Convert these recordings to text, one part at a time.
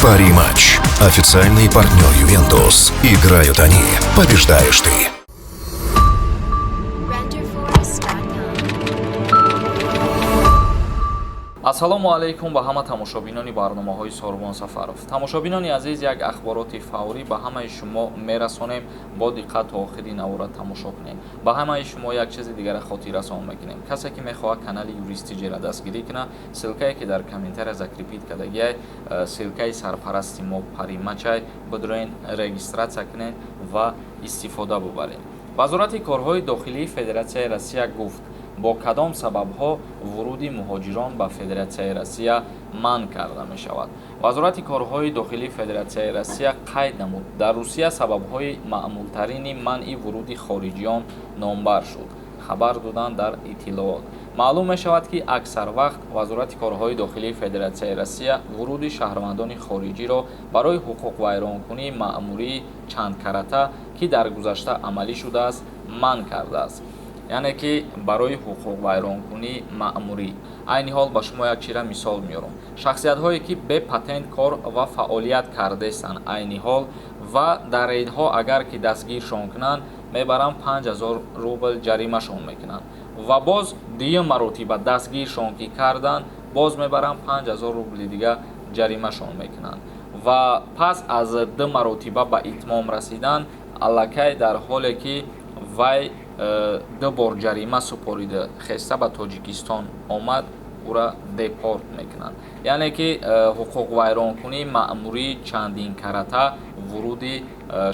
Пари-матч. Официальный партнер Ювентус. Играют они. Побеждаешь ты. ассалому алайкум ба ҳама тамошобинони барномаҳои Сорбон Сафаров. Тамошобинони азиз, як ахбороти фаврӣ ба ҳамаи шумо мерасонем. Бо диққат то охири навора тамошо кунем. Ба ҳамаи шумо як чизи дигара хотиррасон мекунем. Касе ки мехоҳад канали юристиҷера дастгирӣ кунад, ссилкае ки дар комментария закрепит кардагиай, ссилкаи сарпарасти мо Пари-матчай, бидурен регистратсия кунед ва истифода бубаред. вазорати корҳои дохилии Федератсияи Россия гуфт: бо кадом сабабҳо вуруди муҳоҷирон ба Федератсияи Россия манъ карда мешавад? вазорати корҳои дохилии Федератсияи Россия қайд намуд: дар Русия сабабҳои маъмултарини манъи вуруди хориҷиён номбар шуд. хабар доданд дар иттилоот. маълум мешавад ки аксар вақт вазорати корҳои дохилии Федератсияи Россия вуруди шаҳрвандони хориҷиро барои ҳуқуқвайронкунии маъмурии чандкарата, ки дар гузашта амалӣ шудааст, манъ кардааст. яъне ки барои ҳуқуқвайронкунии маъмурӣ. айни ҳол ба шумо як чира мисол меёрам. шахсиятҳое ки бе патент кор ва фаъолият кардаистанд айни ҳол ва дар рейдҳо агар ки дастгиршон кунанд, мебаранд 5000 рубл ҷаримашон мекунанд ва боз дуюм маротиба дастгиршон ки карданд, боз мебаранд 5000 рубли дига ҷаримашон мекунанд ва пас аз 2 маротиба ба итмом расидан, аллакай дар ҳоле ки вай 2 бор ҷарима супорида хеста ба Тоҷикистон омад, ура депорт мекунанд. яъне ки ҳуқуқвайронкунии маъмурии чандин карата вуруди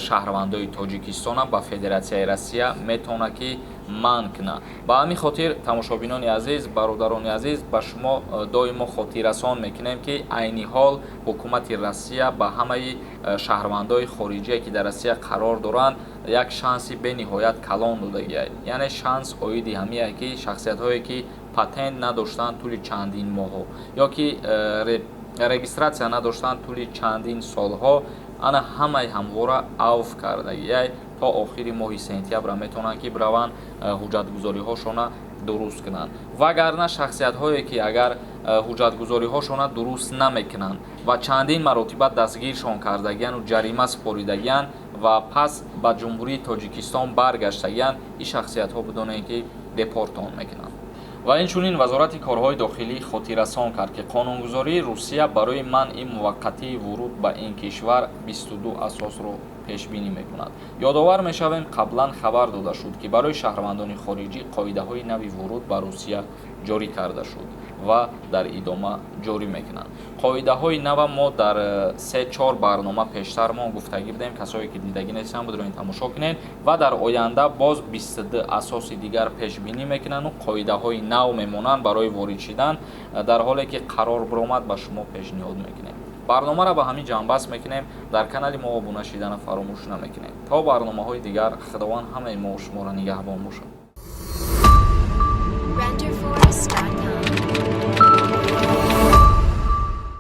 шаҳрвандои Тоҷикистона ба Федератсияи Россия метавонад ки манъ кунад. ба ҳамин хотир тамошобинони азиз, бародарони азиз, ба шумо доимо хотиррасон мекунем ки айни ҳол ҳукумати Россия ба ҳамаи шаҳрвандои хориҷие ки дар Россия қарор доранд, як шанси бениҳоят калон додагиаст. яъне шанс оиди ҳамие ки шахсиятҳое ки патент надоштанд тӯли чандин моҳҳо ё ки регистратсия надоштанд тӯли чандин солҳо, ана ҳамаи ҳамвора авф кардагиай то охири моҳи сентябр метавонанд ки бираванд ҳуҷҷатгузориҳошона дуруст кунанд. вагарна шахсиятҳое ки агар ҳуҷҷатгузориҳошона дуруст намекунанд ва чандин маротиба дастгиршон кардагияну ҷарима супоридагиянд ва пас ба ҷумҳурии Тоҷикистон баргаштагиянд, ин шахсиятҳо бидонед ки депортон мекунанд. ва инчунин вазорати корҳои дохилӣ хотиррасон кард ки қонунгузории Русия барои манъи муваққатии вуруд ба ин кишвар 22 асосро пешбинӣ мекунад. ёдовар мешавем, қаблан хабар дода шуд ки барои шаҳрвандони хориҷӣ қоидаҳои нави вуруд ба Русия ҷорӣ карда шуд ва дар идома ҷорӣ мекунанд. қоидаҳои нава мо дар 3-4 барнома пештар мо гуфтагӣ будем. касое ки дидагӣ нестанд, бидроин тамошо кунед ва дар оянда боз 22 асоси дигар пешбинӣ мекунанд. қоидаҳои нав мемонанд барои ворид шидан, дар ҳоле ки қарор биромад ба шумо пешниҳод мекунем. барномаро ба ҳамин ҷанбаст мекунем. дар канали мо обуна шидана фаромӯш намекунем. то барномаҳои дигар, худованд ҳамаи мо шуморо нигаҳбон бошад.